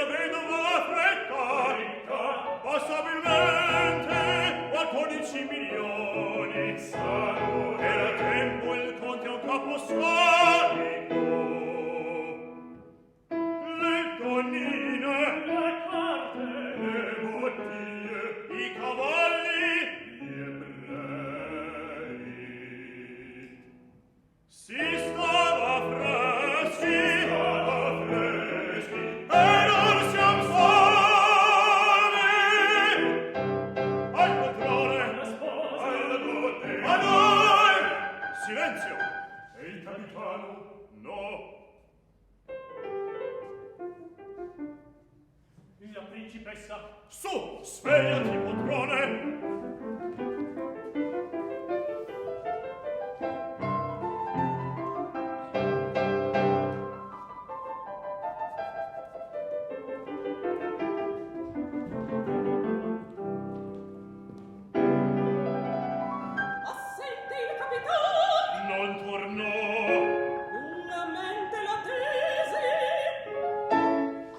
vedova fretta, passabilmente a 12 milioni. Era tempo il conte a un capo storico. Le donnine, le carte, le bottiglie, i cavalli, gli ebrei. Si stava freschi, e non siam soli. Al patrone, alla dote, a noi. Silenzio! E il capitano? No. La principessa? Su, svegliati, patrone! Assente il capitano! Non tornò. Lungamente l'attesi!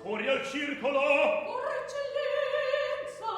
Corri al circolo. Or eccellenza!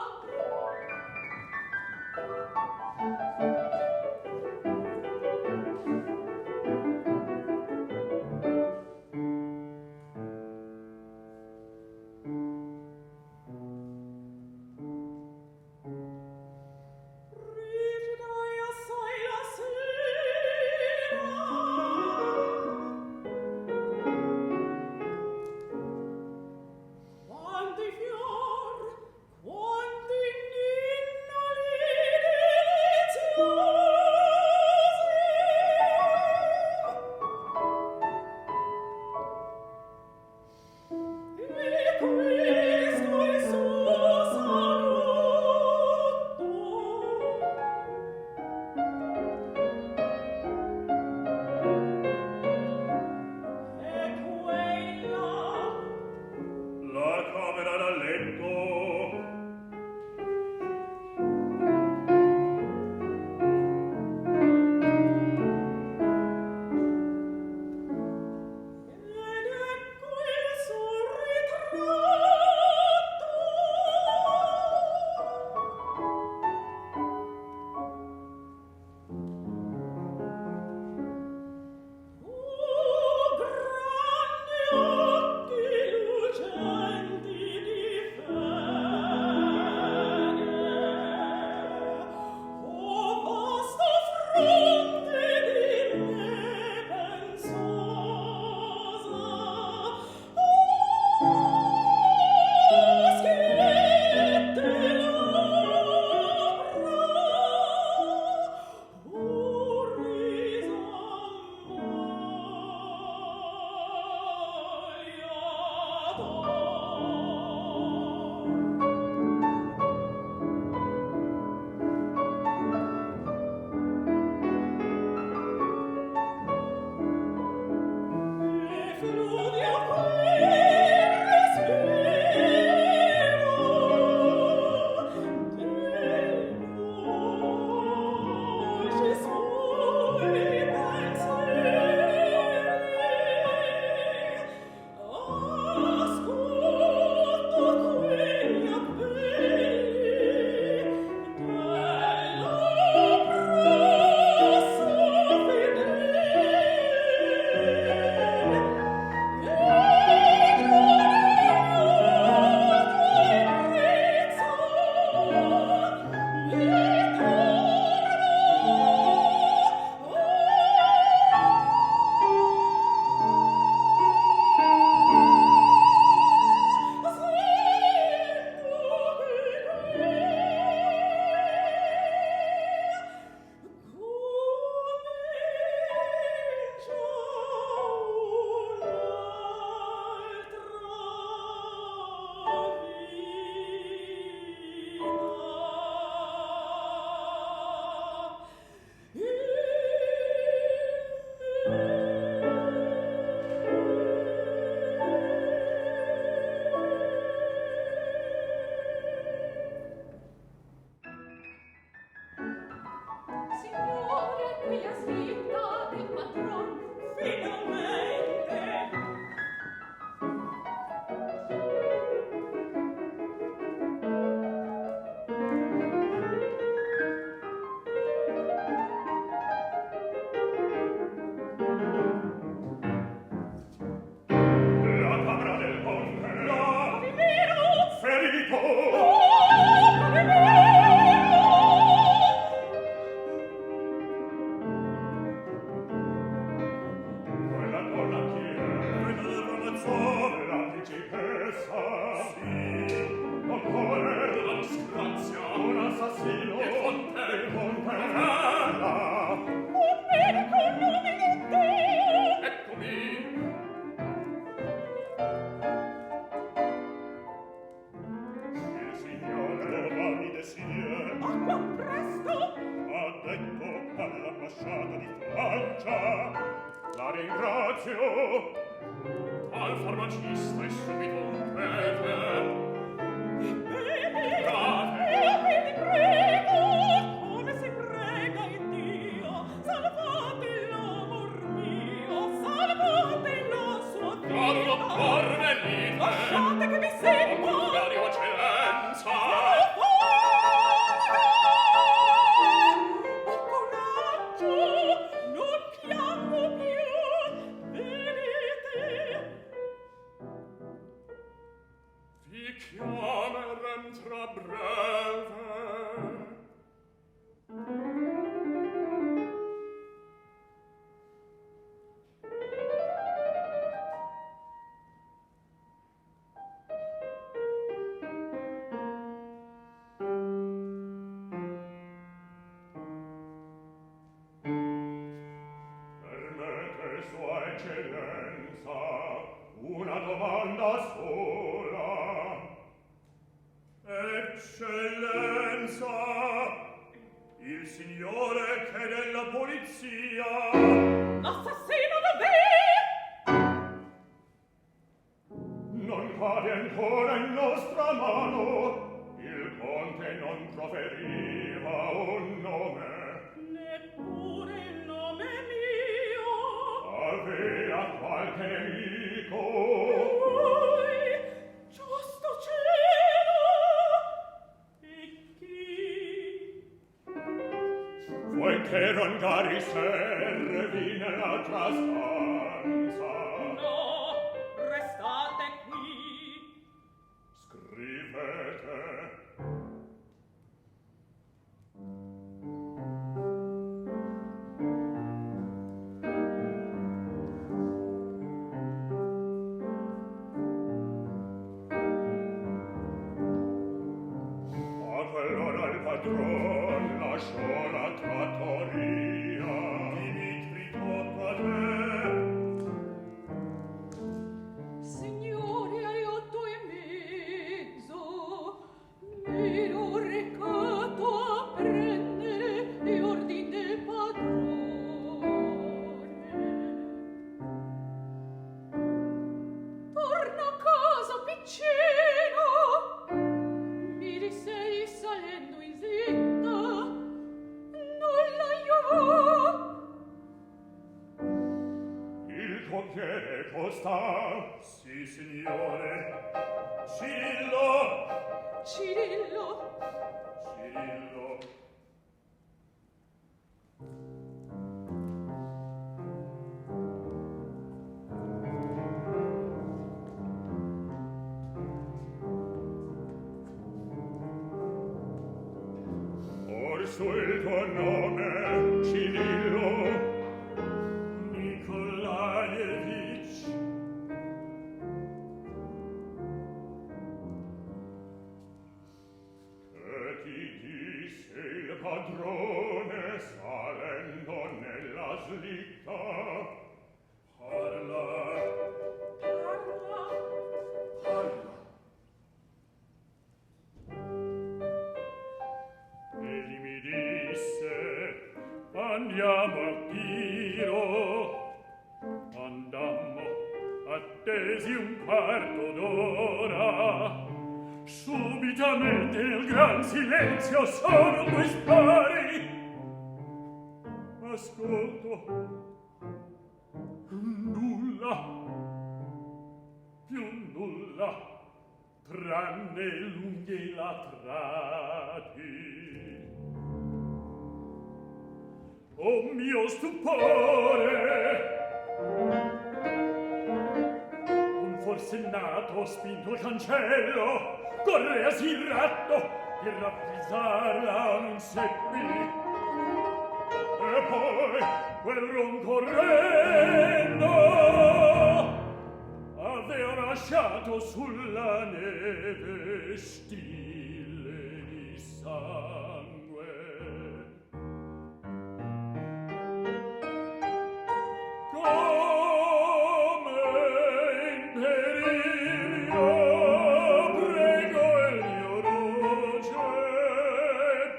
Orazio, al farmacista è subito un prete. Io vi prego, come si prega in Dio, salvate l'amor mio, salvate la sua vita. Caro porvenite, Lasciate che mi sento. al contrario eccellenza. Ho coraggio, non piango più, vedete. Vi chiamerem tra breve. Permette sua eccellenza una domanda sola. Eccellenza, il signore che è della polizia. L'assassino dov'è? Non cade ancora in nostra mano. Il conte non proferiva un nome. Neppure il nome mio. Avea qualche nemico. Lui, giusto cielo. E chi? Vuoi che Rongari servi nell'altra stanza? No, restate qui. Scrivete. A quell'ora il padron lasciò la trattoria. Dimitri, tocca a te. Signori, alle 8:30 m'ero recato a prendere gli ordini del padrone. Torna a casa, piccino, mi diss'egli salendo in zitta, nulla io vo'. Il cocchiere costa. Sì, signore. Cirillo. Cirillo, Cirillo. Orso il tuo nome, Cirillo. Nikolaevich. Che ti disse il padrone salendo nella slitta? Parla, parla. parla. Egli mi disse, andiamo a tiro. Andammo, attesi un quarto d'ora. Subitamente il gran silenzio sono due spari. Ascolto. Nulla. Più nulla. Tranne lunghi latrati. Oh mio stupore! Un forsennato spinto il cancello, correasi il ratto per ravvisarla non seppi. E poi quel roncorrendo aveva lasciato sulla neve stille di sangue. Come in periglio prego il mio luce,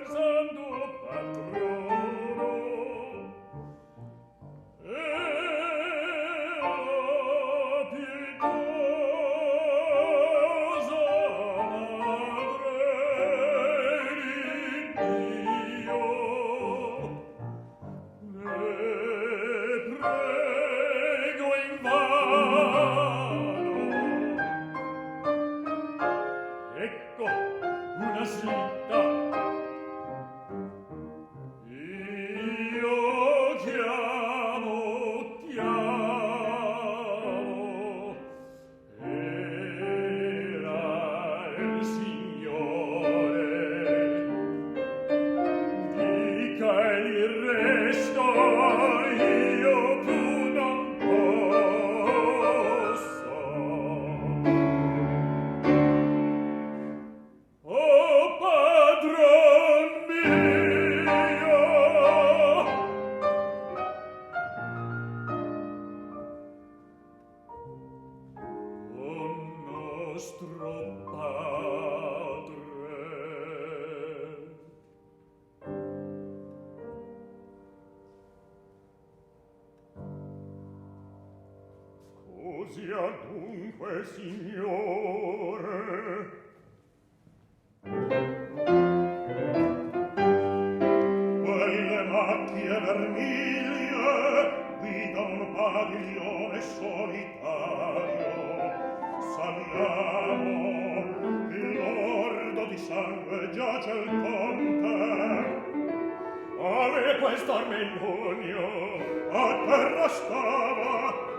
santo patrono. vostro padre. Così adunque, signore, quelle macchie vermiglie guida un padiglione solitario. Saliamo, il lordo di sangue giace il conte. Ave questo armellugno a terra stava.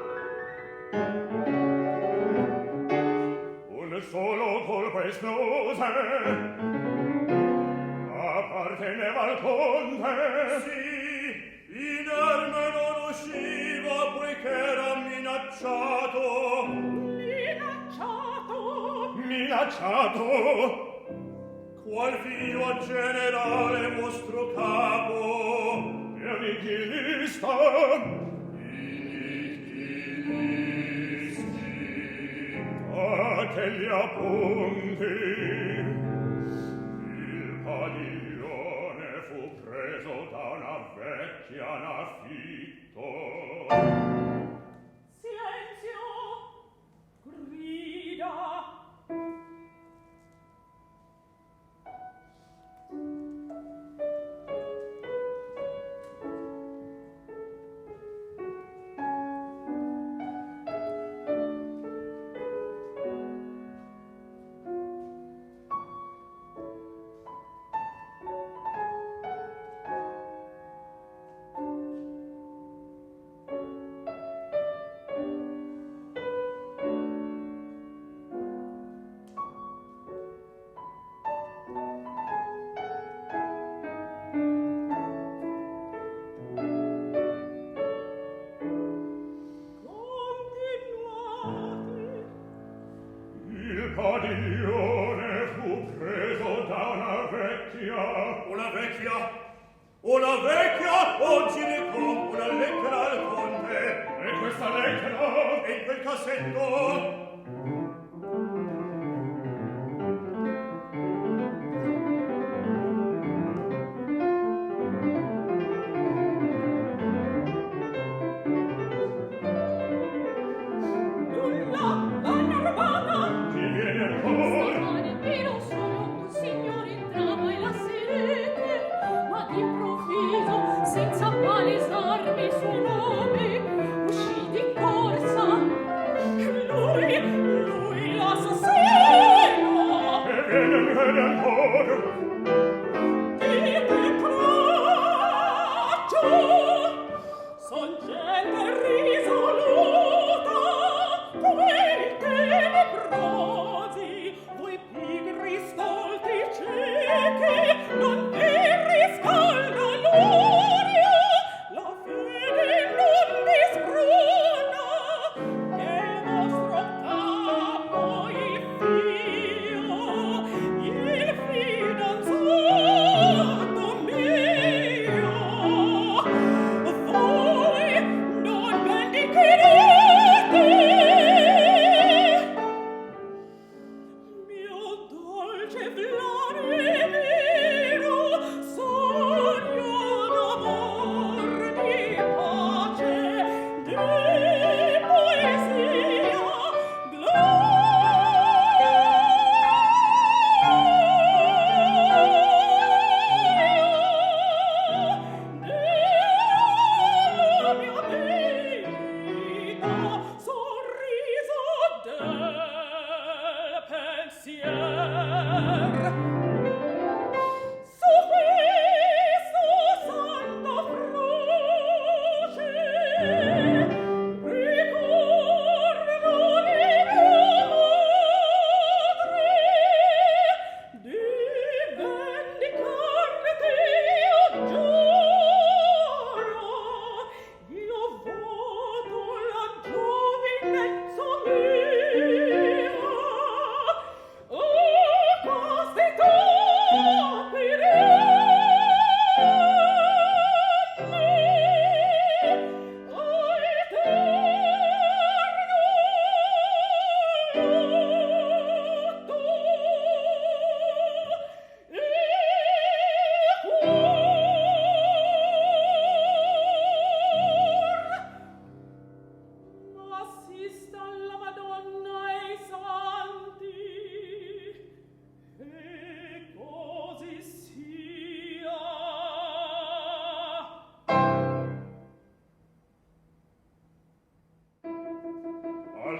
Un solo colpo esplose, apparteneva al conte. Sì, in arme non usciva poiché era minacciato. Minacciato? Qual figlio generale vostro capo? E vigilista? Che gli appunti il padiglione fu preso da una vecchia in affitto. Silenzio! Grida! Padiglione fu preso da una vecchia. Una vecchia oggi recò una lettera al conte. E questa lettera è in quel cassetto. Senza palesarmi il suo nome, uscì di corsa. Lui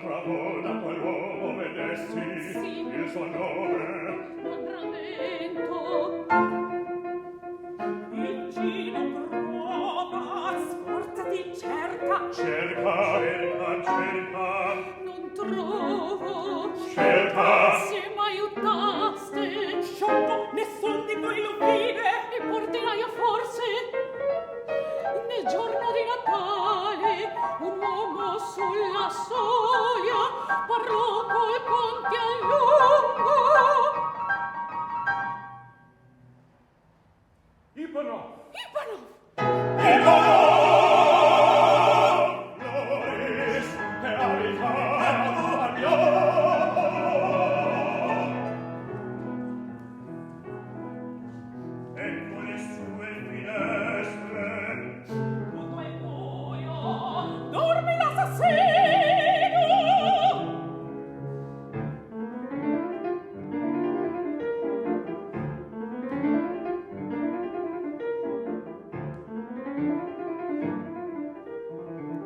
bravo da quell'uomo vedessi Sì. il suo nome. Non rammento. Il gino prova, sforzati, cerca. Cerca, cerca, cerca. Non trovo. Cerca. Se m'aiutaste, sciocco, nessun di voi lo vide. E porterai forse nel giorno di Natale un uomo sulla soglia parlò col conte a lungo. Ipano. Loris, per arità, ecco le sue finestre. Tutto è buio, dormi l'assassino.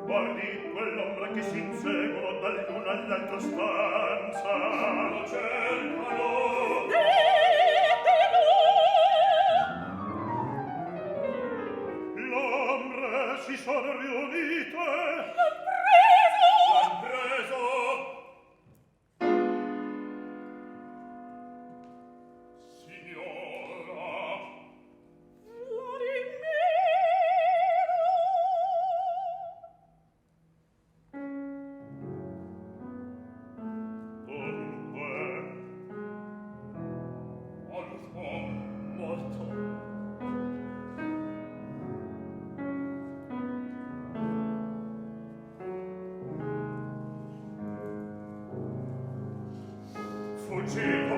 Guardi quell'ombra che si inseguono dall'una all'altra stanza. Lo cercano. L'ombre si sono riunite. L'han preso. Signora. Dunque, molto. Fuggito.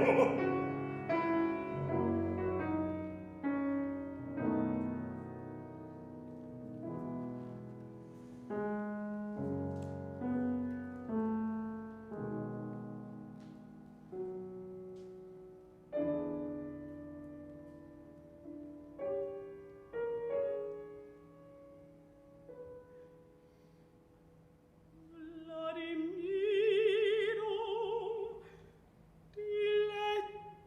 Vladimiro, diletto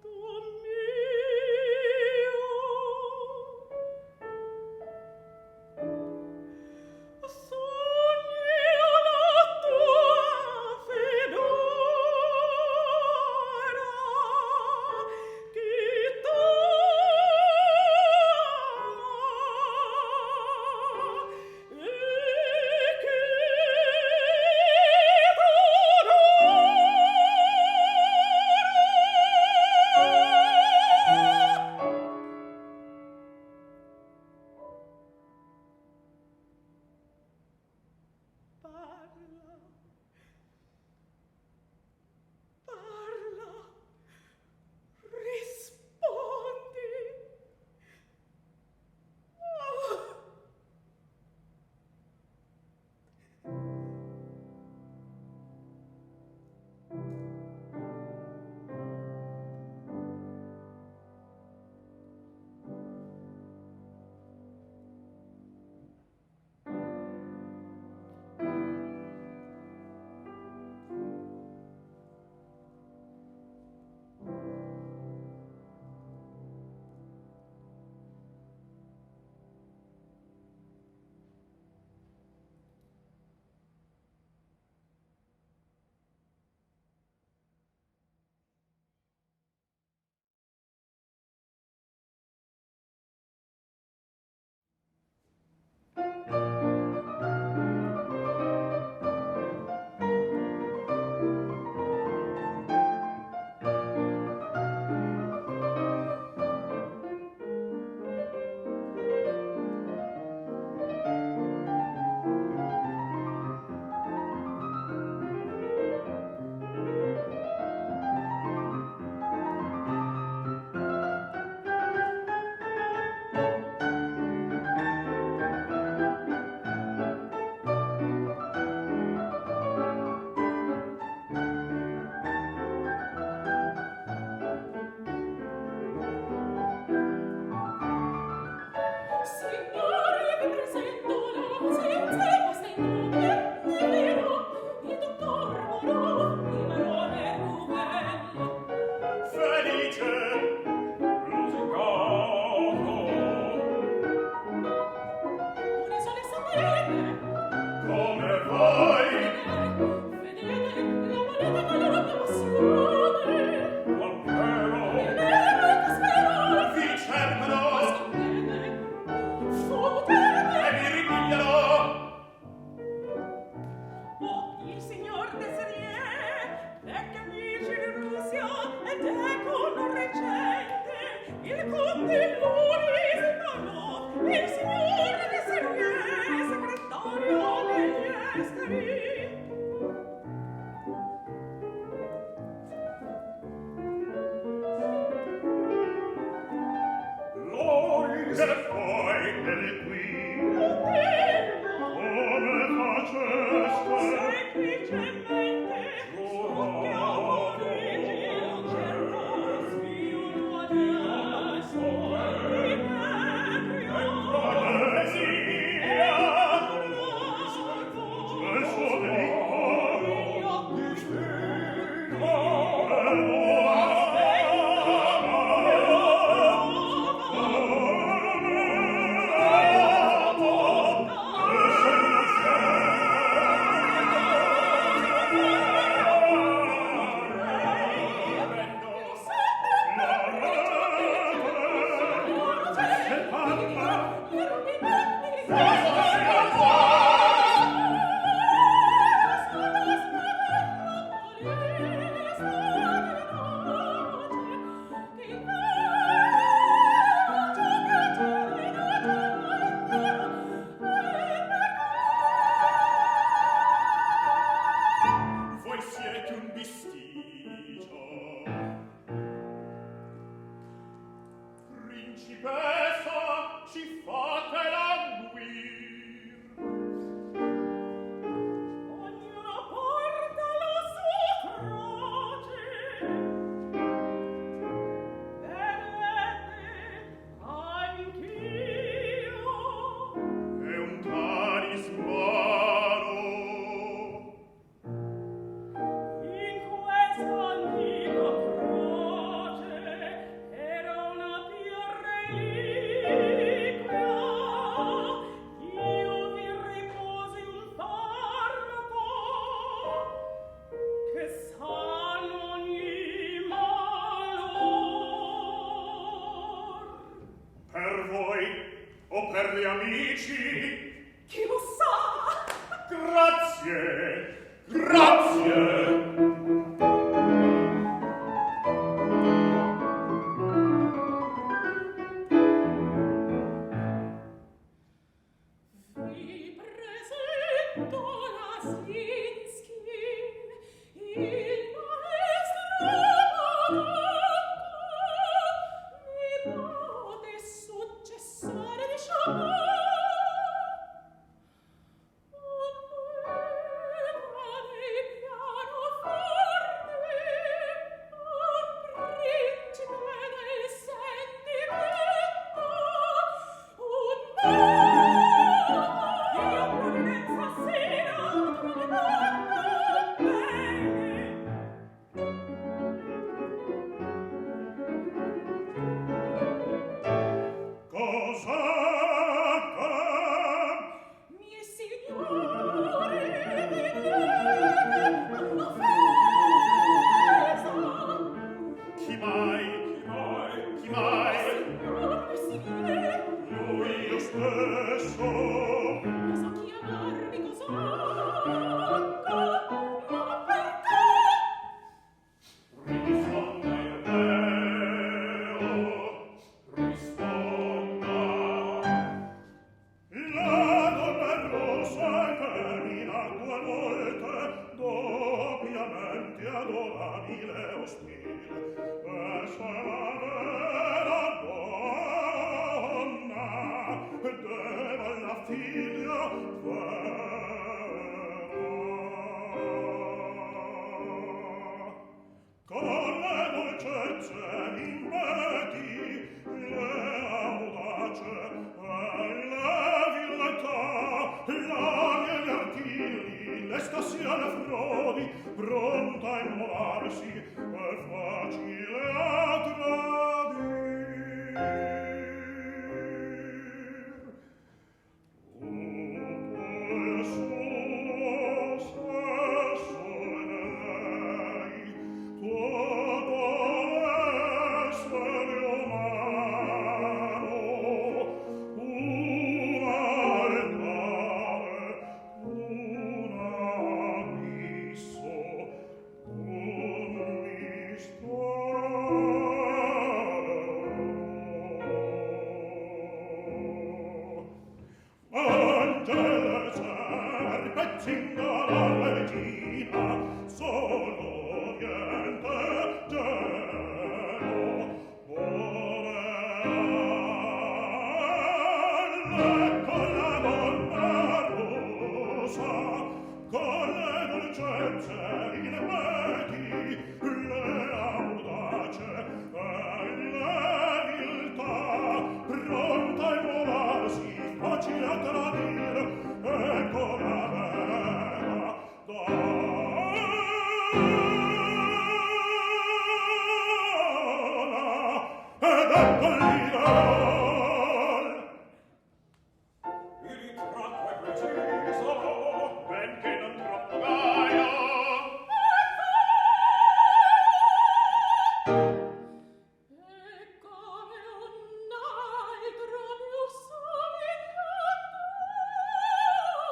dolcezze irremedi, le audace e la viltà, pronta a volarsi, facile a tradire, ecco la vera donna, ed ecco l'idol. Il ritratto è preciso, benché non troppo gaio. E come un altro più somigliante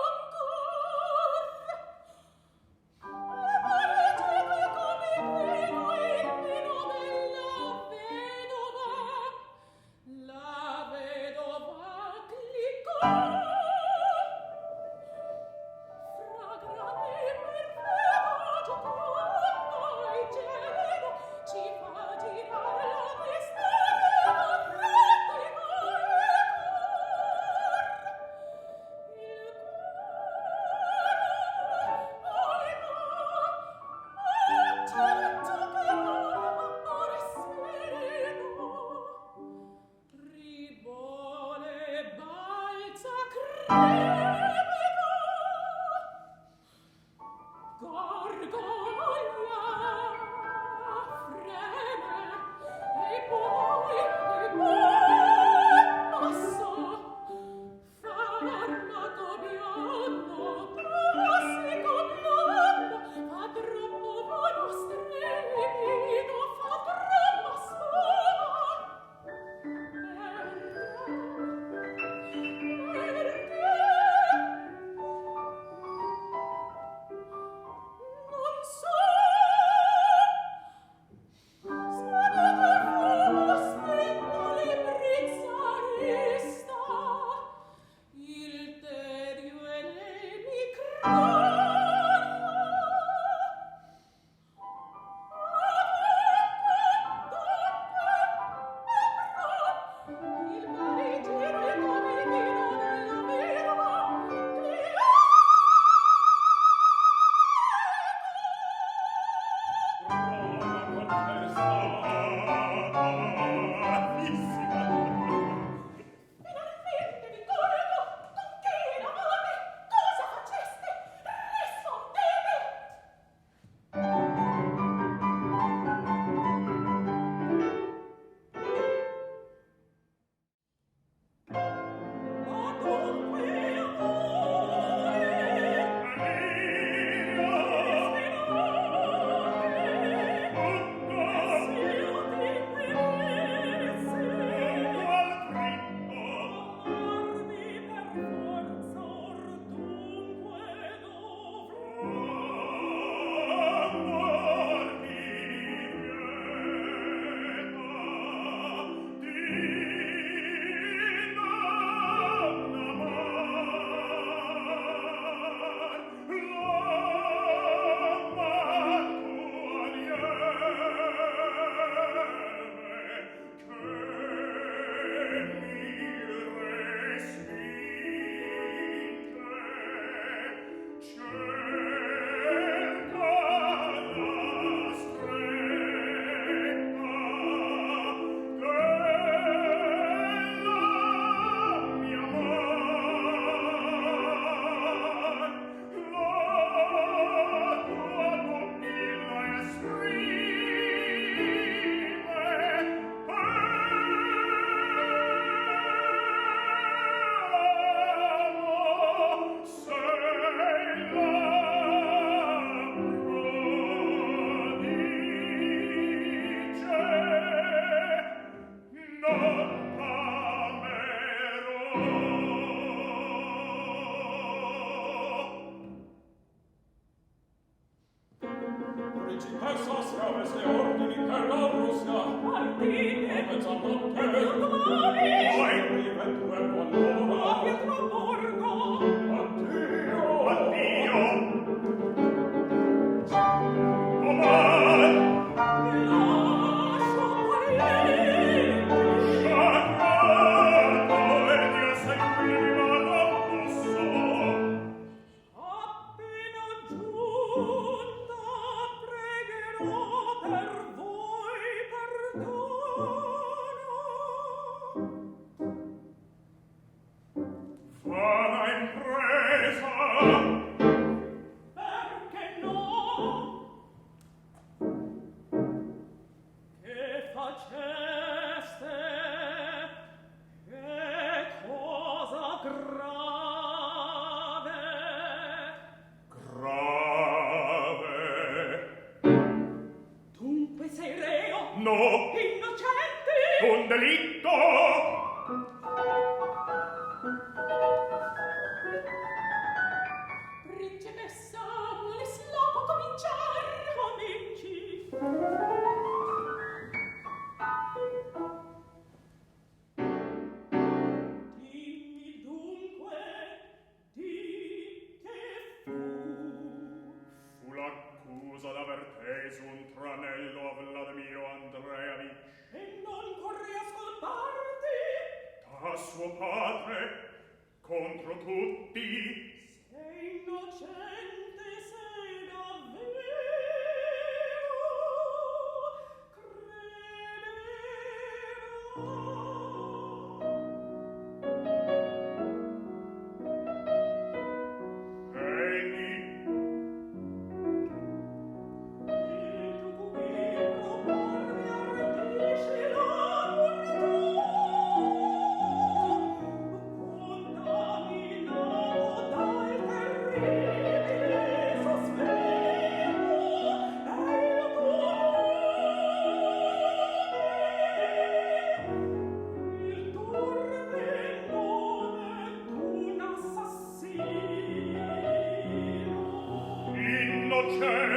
ancor. E volgete come il vino della vedova, la vedova cliccò. Ribole balza crepido, gorgoglia freme, e poi passa, farmaco biondo, tossico blondo, fa troppo buono stremido, fa troppa sfuma. Perché? Non so. Sedete fuste librizarista, il tedio e l'emicrania. Il maritino e come il vino della vedova, finalmente vi colgo, con che eravate, cosa faceste, rispondete. Ma dunque amore, Principessa, se avesse ordini per la Russia, Partite, a mezzanotte, e più domani, poi rivedremo allora. a Pietroburgo. Addio, addio. Domani. Lascio parenti, Sciacquato, ed io seguirla non posso. appena giù No. Innocente! Un delitto! Principessa, vuole slopo cominciar, cominci. Dimmi dunque, di che fu? Fu l'accusa d'aver teso un tranello a Vladimiro Andreevich E non corri a scolparti? da suo padre contro tutti. Sei innocente, sei davvero, Egli il tuo cubito porre ardisce l'amor contaminato dal terribile sospetto è il tuo il torpe nome d'un assassino. innocente.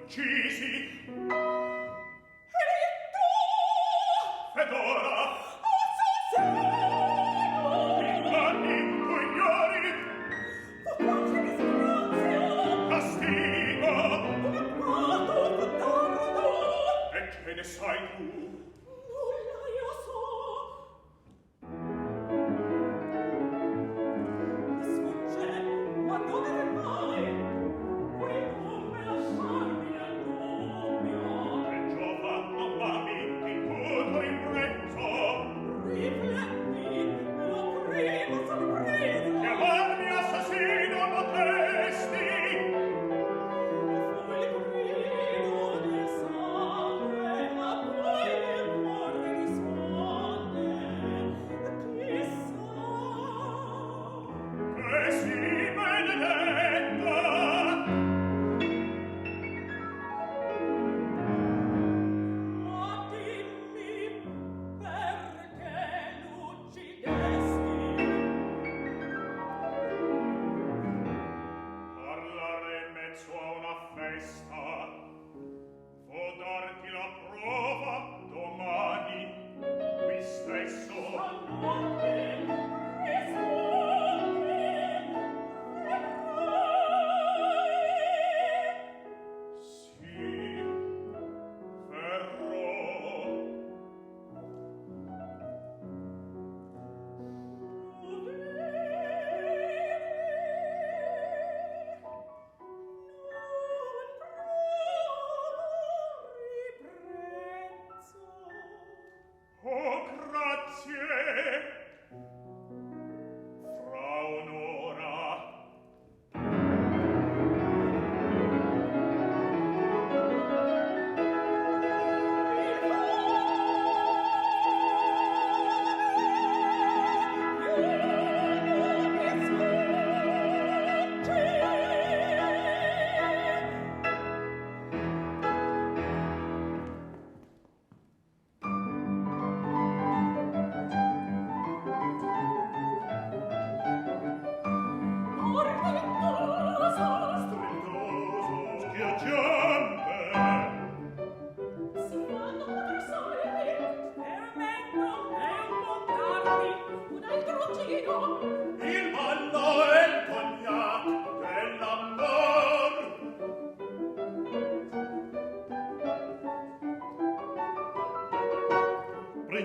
Uccisi ed ora inganni tu ignori castigo e che ne sai tu? Nulla io so. Mi sfugge, ma dove vai? Qui non me lasciarmi nel dubbio.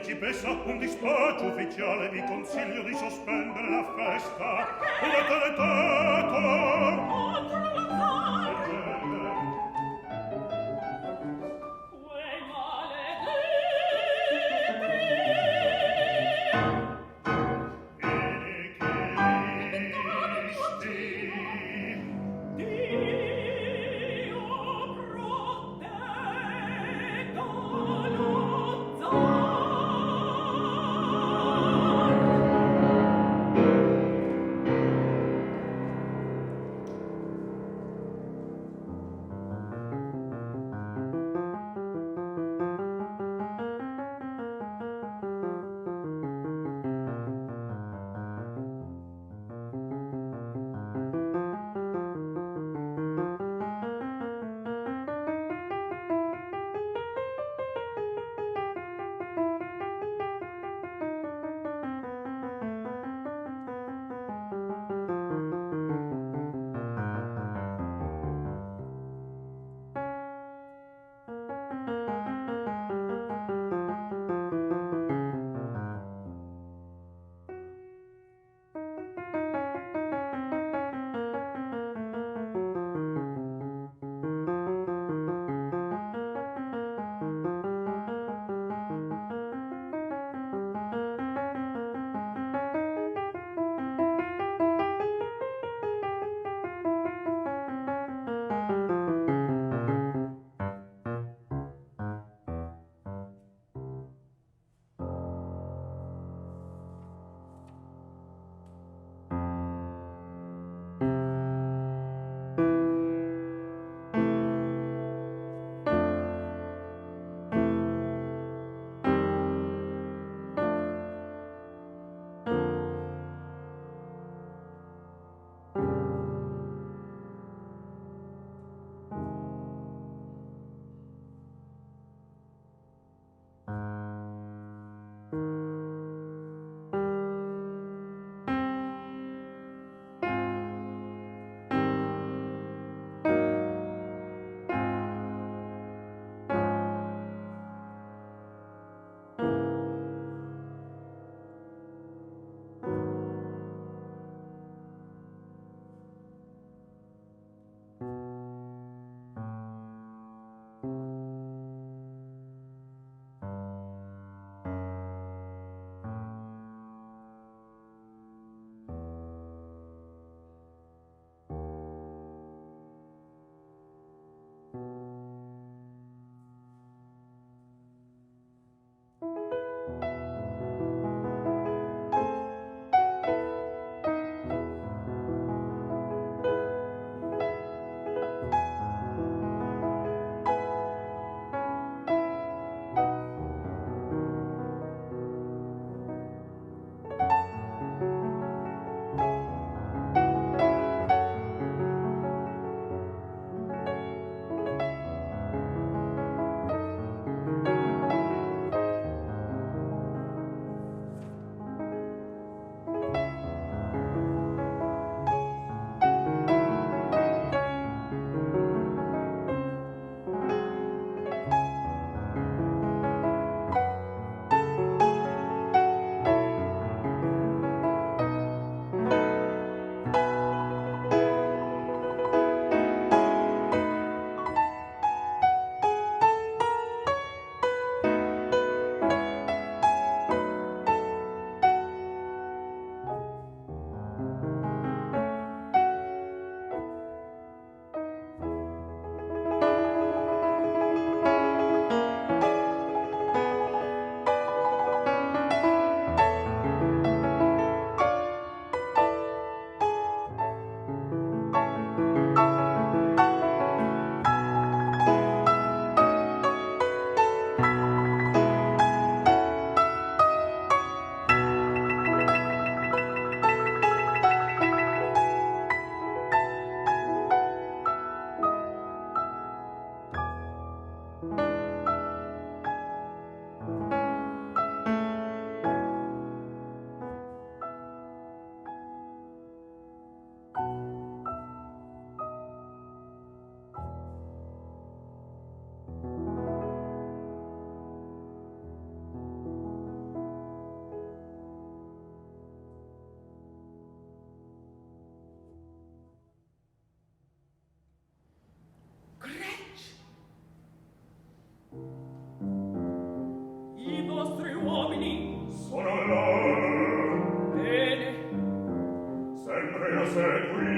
principessa, un dispaccio ufficiale vi consiglio di sospendere la festa. Avete retato contro la quei maledetti Dio protegga lo zar.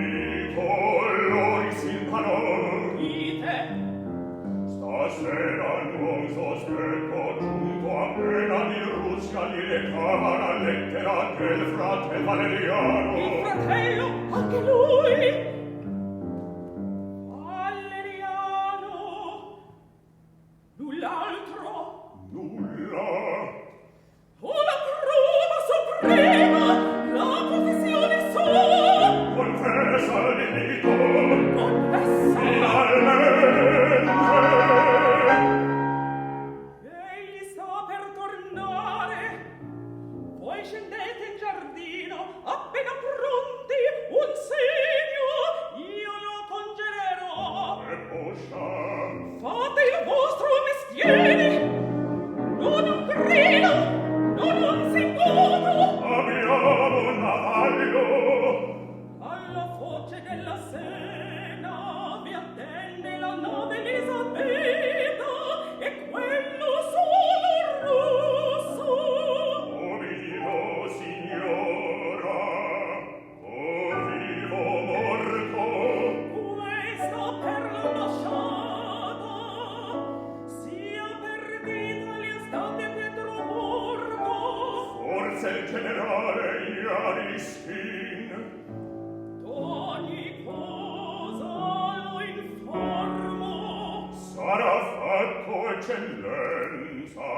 I colori s'ilpano. Dite. Stasera non sospetto, giunto appena di Russia gli recava la lettera del fratel Valeriano. Il fratello, anche lui. Valeriano. Null'altro. Nulla. Una prova suprema, la confessione sua. Confessa il diritto. Confessa. Finalmente. Egli sta per tornare. Voi scendete in giardino, appena pronti, un segno, io lo congererò. E poscia. Fate il vostro mestiere, non un grido, non un singolo. Abbiamo un navallo. Alla foce della Sena vi attende la nave Elisabetta e quello solo russo. O vivo, signora, o vivo morto. Questa per l'ambasciata sia perdita gli state Pietroburgo. Forse il generale Iariskin. D'ogni cosa lo informo. Sarà fatto, eccellenza.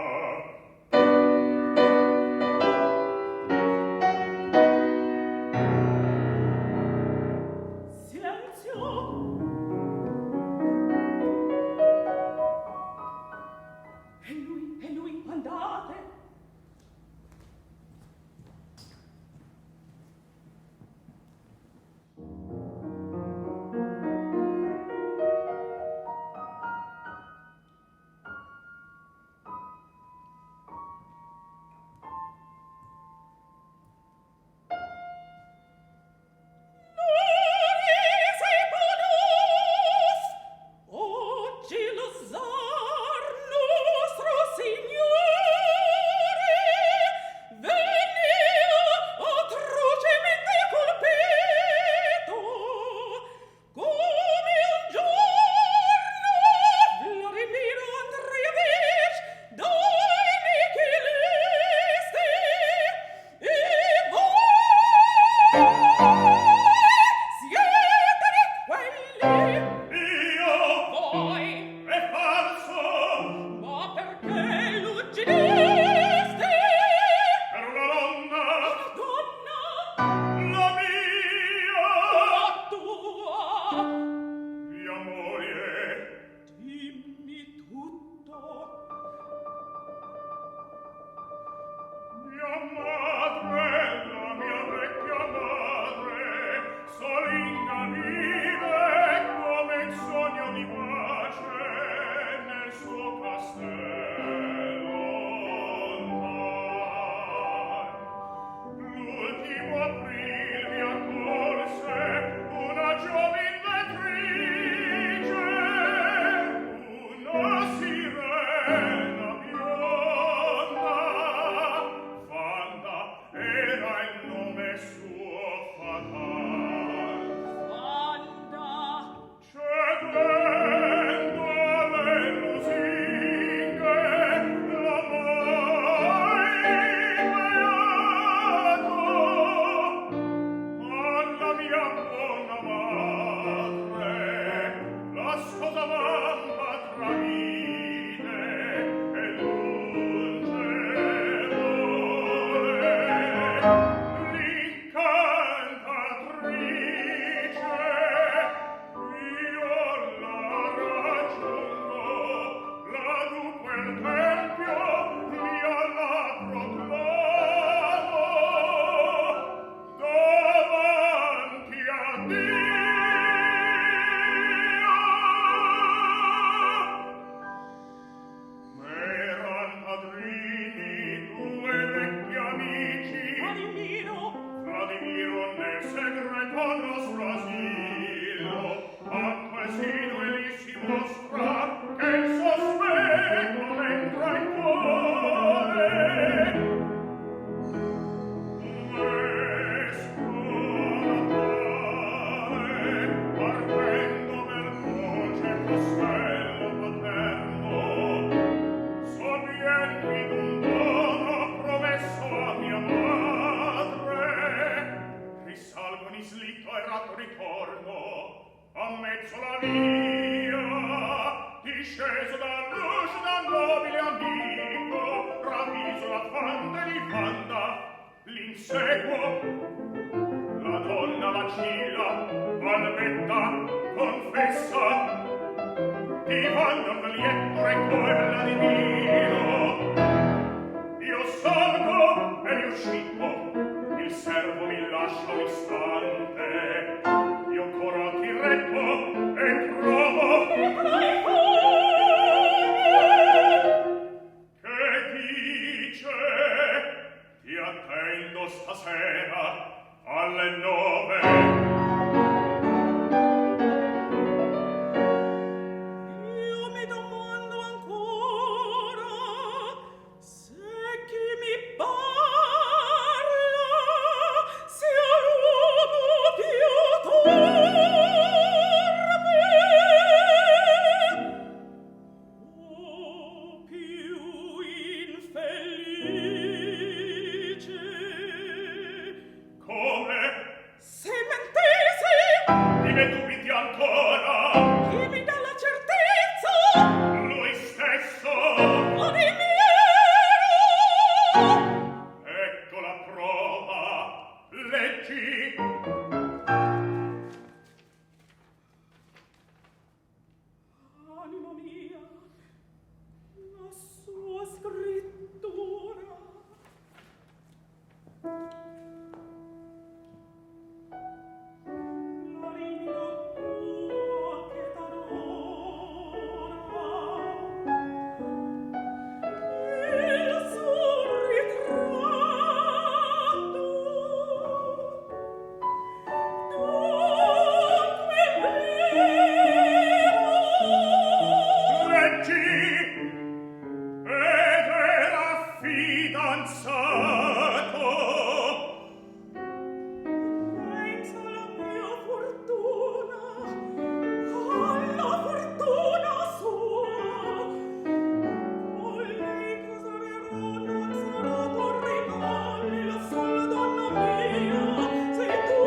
Silenzio. E lui, andate. Oggi lo zar nostro signore veniva atrocemente colpito come un giorno Vladimiro Andreevich dai Michelisti e voi siete di quelli. Io? Voi, È falso! ma perché l'uccideste? Per una donna! Donna, La mia! la tua, Mia moglie! dimmi tutto. Mia madre, la mia vecchia madre, solinga vive come il sogno di pace nel suo castello lontano. L'ultimo aprile mi accorse una giovin lettrice, una sirena bionda, Fanta era il nome suo fatal. Anda, Cedendo alle lusinghe, la mai beato, alla mia buona madre, la sposa mamma travide e l'ungevole, l'incantatrice, io la raggiungo, la dunque il tempio, io la proclamo, davanti a Dio. M'eran padrini due vecchi amici, Vladimiro nel segreto nostro asilo, a quesino egli si mostra che il sospetto n'entra in cuore. Mesco mia, disceso da luce da nobile amico, raviso la fanda di fanda, l'inseguo, la donna vacilla, balbetta, confessa, di fanda un lieto quella di mio. Io salgo e mi uscito, il servo mi lascia un istante, io corro al tirretto e trovo che dice ti attendo stasera alle 9. Io mi domando ancora se chi mi parla sia l'uomo più torpe o più infelice. Come? Se mentesi, Di me dubiti ancora? chi mi dà la certezza Lui stesso! o di mio? Ecco la prova! Leggi! Anima mia, la sua scrittura. La rido tua che t'adora. Il suo ritratto dunque vero. Leggi! Ed era fidanzato! Pensa alla mia fortuna, alla fortuna sua. Con lei caserò, non sarà tuo rivale, la sola donna mia, sei tu,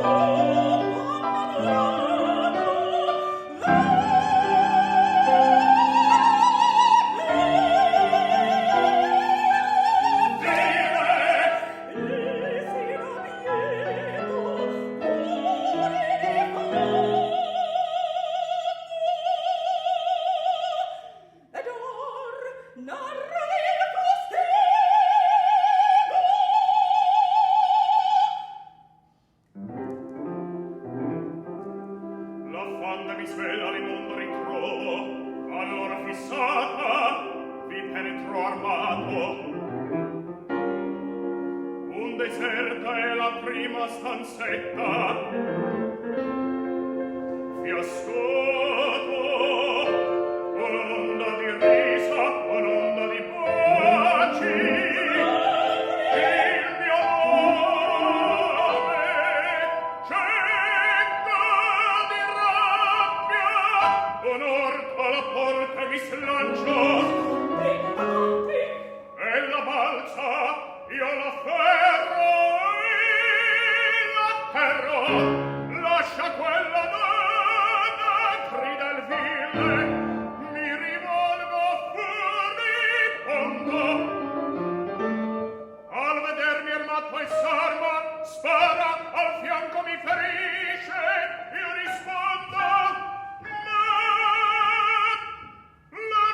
ed or narra il La fanda mi svela il mondo ritrovo, allora fissata vi penetrò armato. Un deserta è la prima stanzetta, fiascoto, un'onda di risa, un'onda di baci. Il mio nome cieca di rabbia, un orto alla porta mi slancio, e la balza io la ferro e la terro. Lascia quella donna, grida il ville, mi rivolgo furibondo. Al vedermi armato e s'arma, spara, al fianco mi ferisce, io rispondo, ma la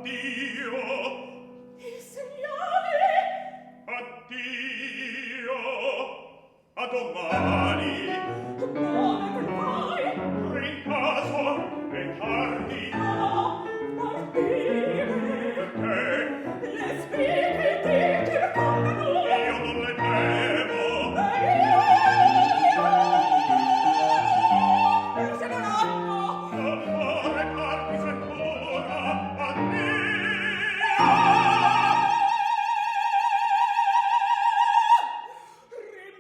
addio. Il segnale! Addio. A domani. Dove te vai? Rincaso è tardi. No, partire! Perché? Le spie ti circondano! Io non le temo. Mi segneranno! Amore, parti sicura. Addio.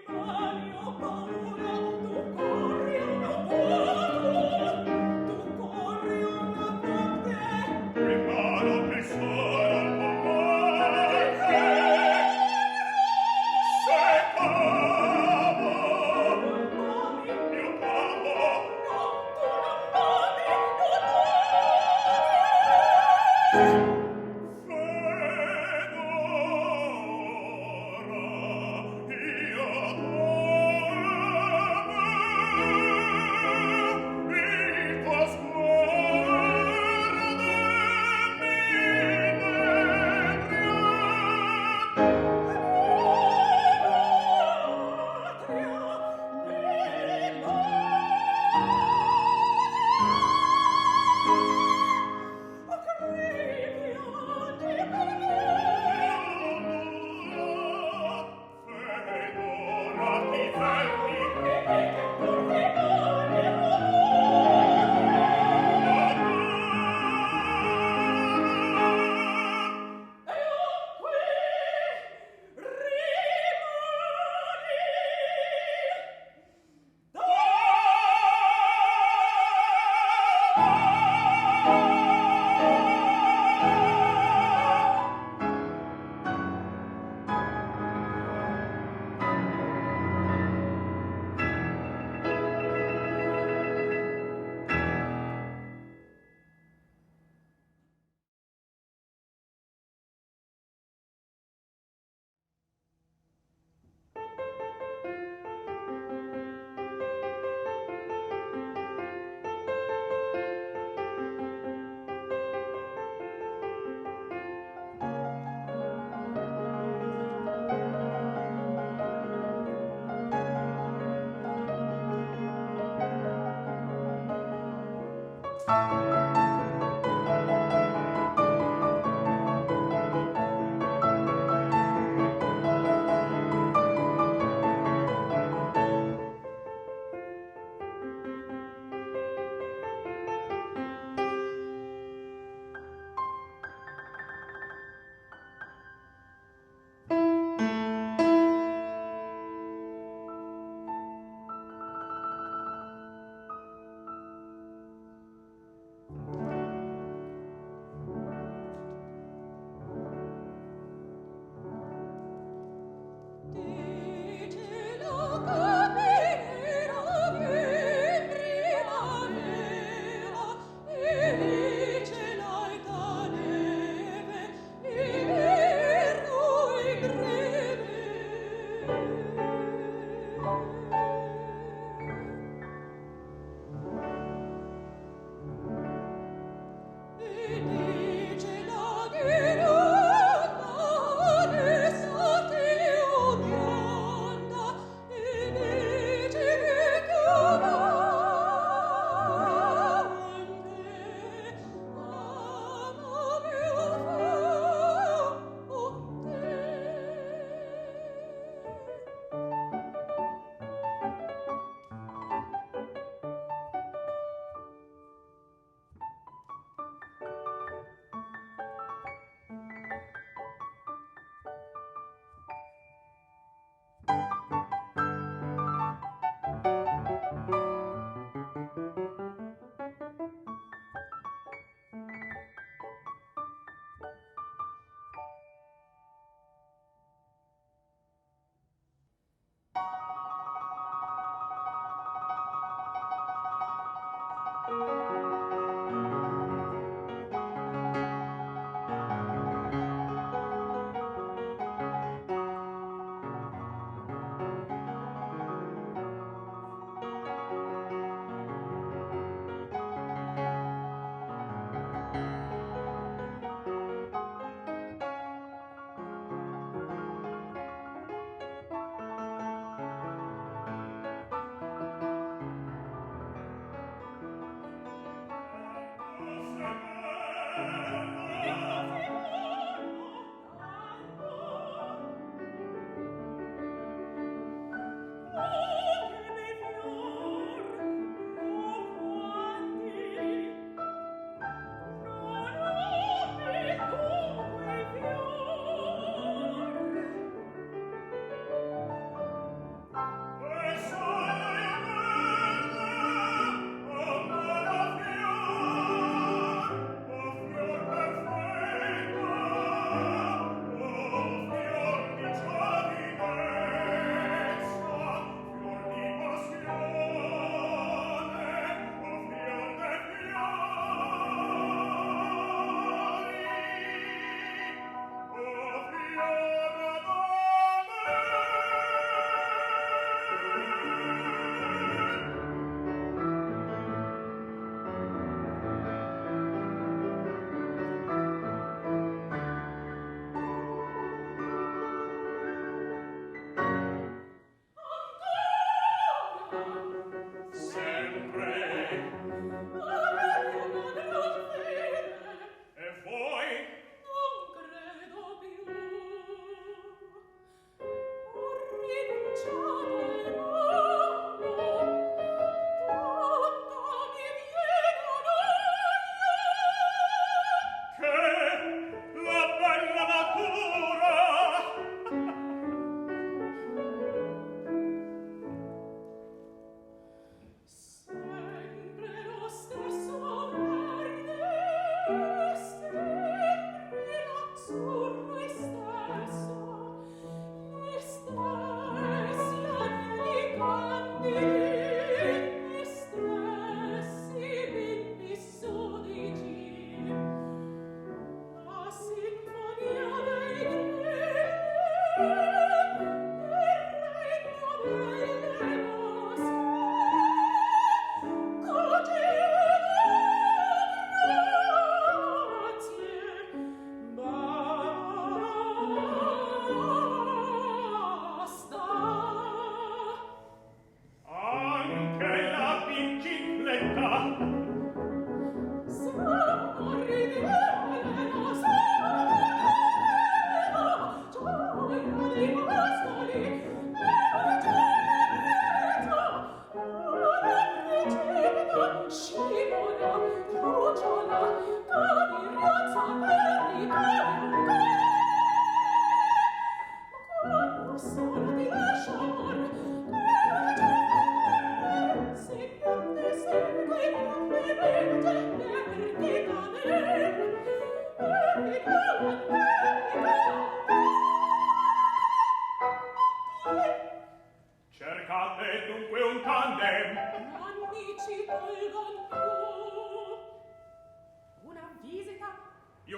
Rimani, ho paura, tu corri una notte, tu corri una notte. Rimano che sono al tuo se t'amo, io t'amo.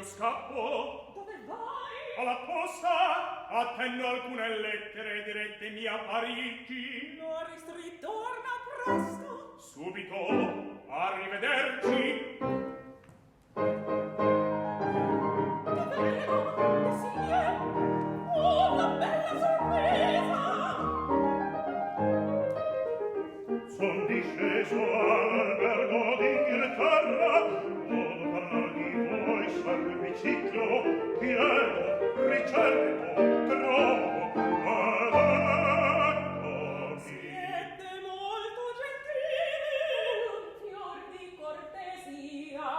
scappo. Dove vai? Alla posta attendo alcune lettere dirette mie a Parigi. Loris, ritorna presto. Subito, arrivederci. Davvero, Desilie? Oh, una bella sorpresa! Son disceso all'albergo d'Inghilterra, non parlar di voi servizio, chiedo, ricerco, trovo, eccomi. Siete molto gentili, un fior di cortesia.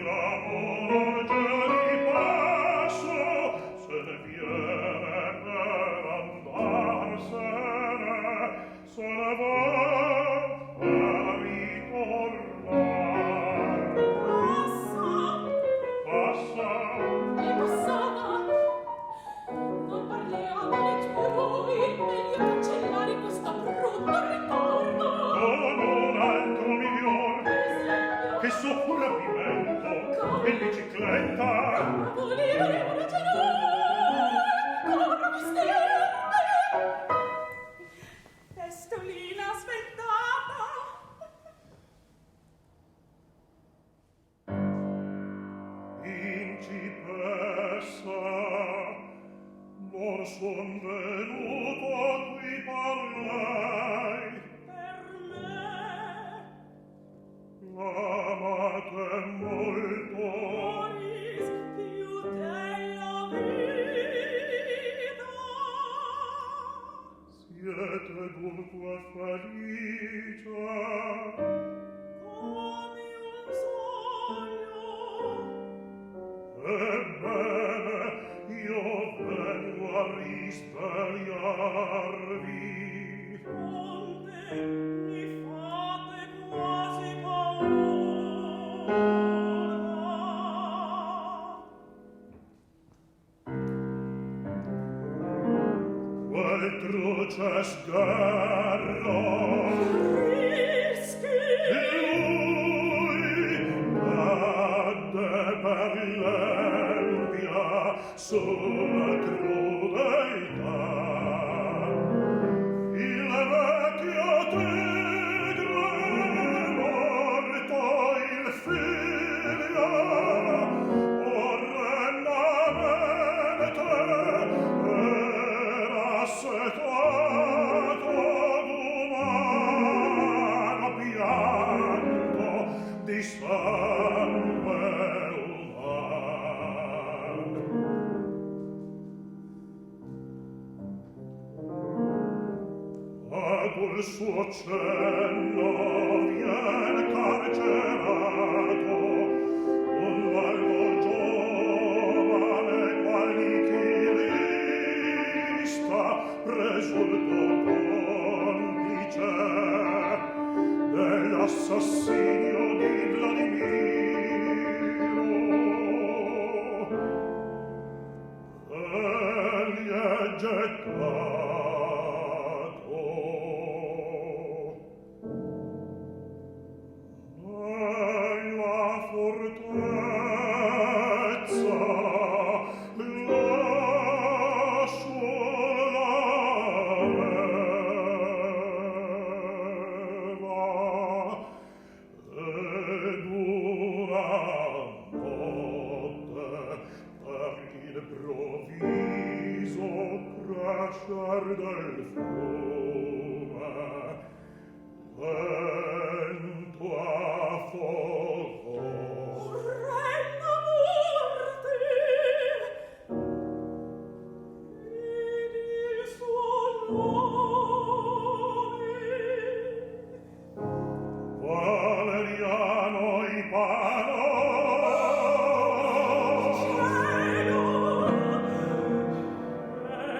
L'amore di passo professa, non son venuto qui parlai. Per me l'amate molto, moris più della vita. siete dunque felice, Come un sogno. ebbene io vengo a risvegliarvi. Onde mi fate quasi paura. Quel truce sgarro Rischi lui cadde per l'empia sua crudeltà. Il vecchio tigre morto il figlio orrendamente era assetato d'umano pianto di sangue umano. Ad il suo cenno vien carcerato un valdo giovane qual nichilista presulto complice dell'assassinio di Vladimiro. Egli è gettato nella fortezza, lassù l'aveva, e dura notte per l'improvviso crescer del fiume, vento a fuoco. orrenda morte. Ed il suo nome Valeriano Ipano,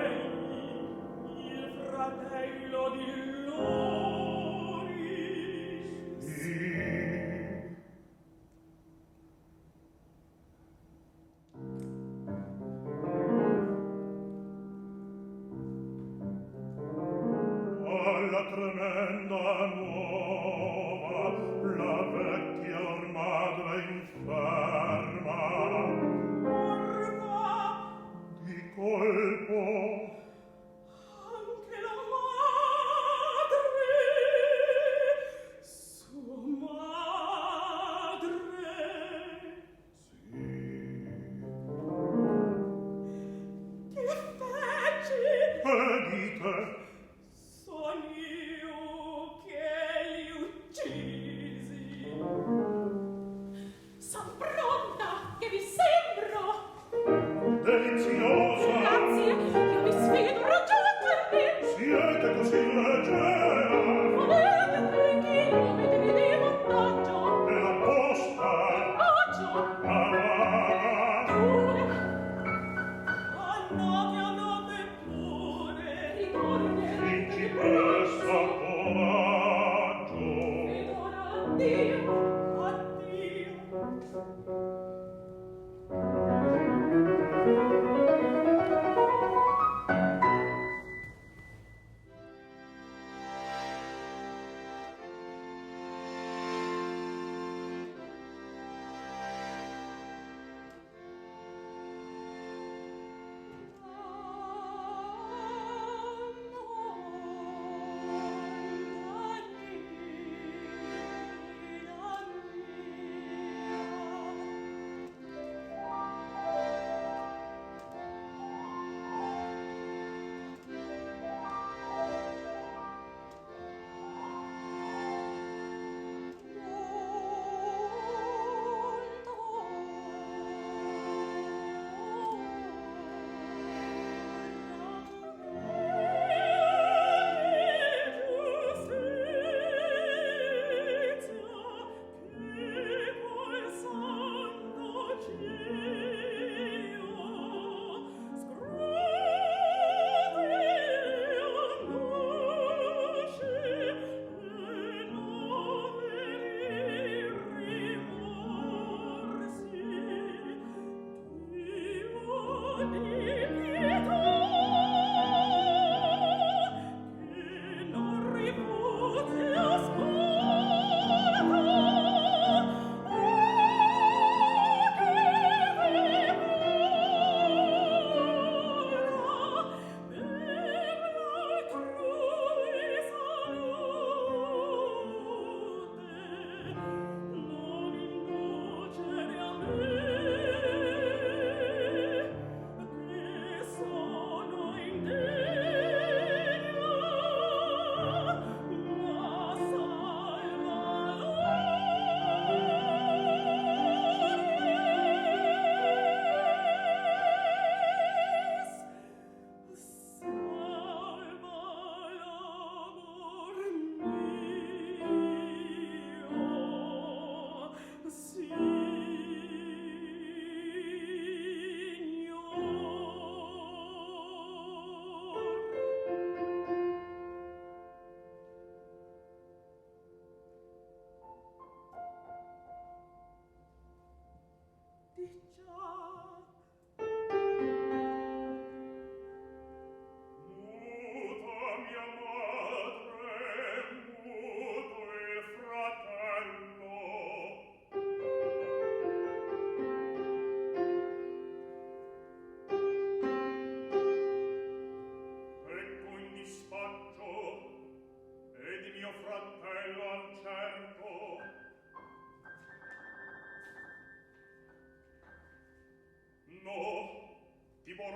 egli il fratello di Loris. alla tremenda nuova la vecchia lor madre inferma Morta di colpo anche la madre, sua madre. sì. Che feci? E dite Son io che li uccisi. Son pronta, che vi sembro. deliziosa, Grazie, io vi sfido raggiungermi. siete così leggera Volete che chilometri di vantaggio? e la posta Bacio, amara. pure. Andate pure. Ritorne. Principessa coraggio, Ed ora addio, addio.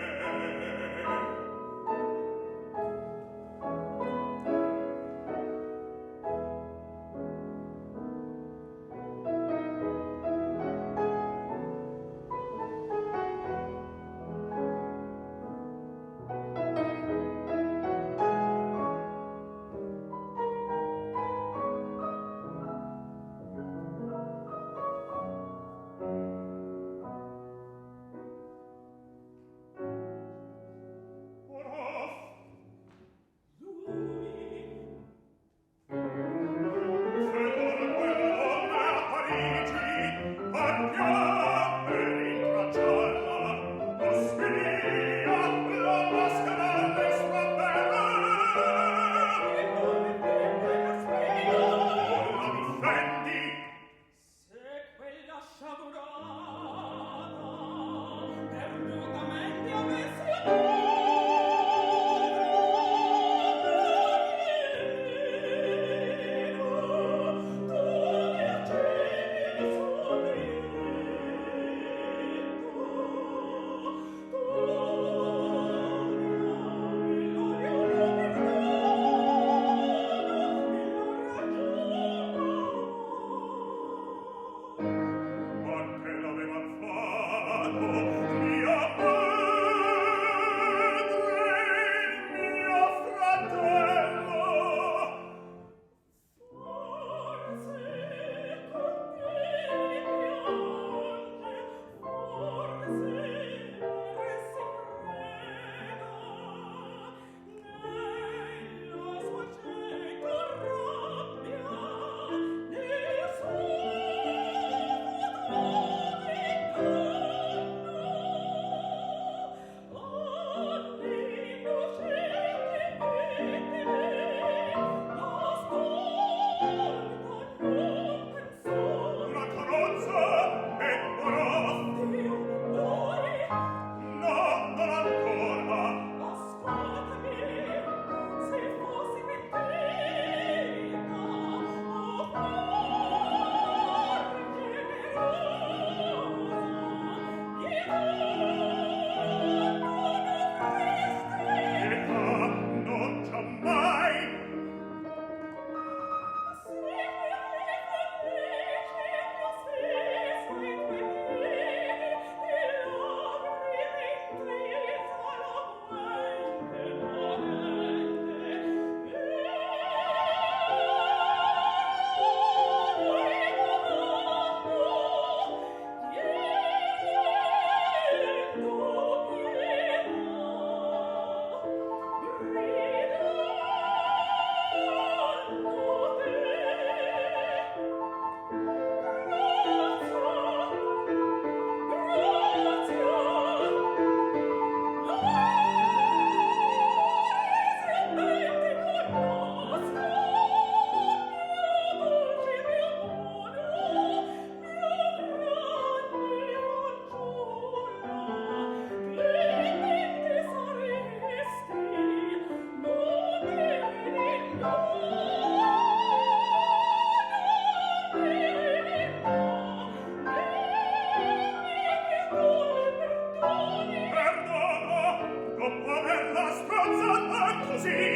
me troppo bella strozzata così